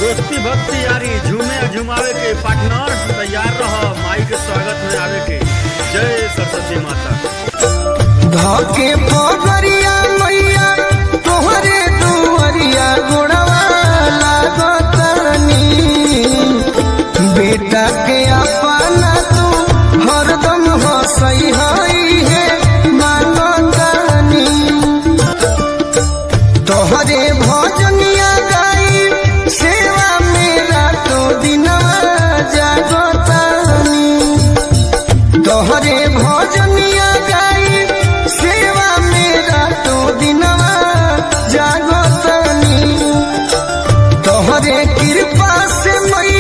दोस्ती भक्ति यारी झूमे झुमावे के पार्टनर तैयार रह माई के स्वागत में आवे के। जय सरस्वती माता। धके पोगरिया मैया तोहरे दुआरिया गोड़वा लागतनी बेटा के अपना तू हरदम हंसई हई है मानतनी तोहरे भजनिया गाई सेवा मेरा तो दिनवा जागतनी तोहरे भजनिया गाई सेवा मेरा तो दिनवा जागतनी तोहरे कृपा से मैं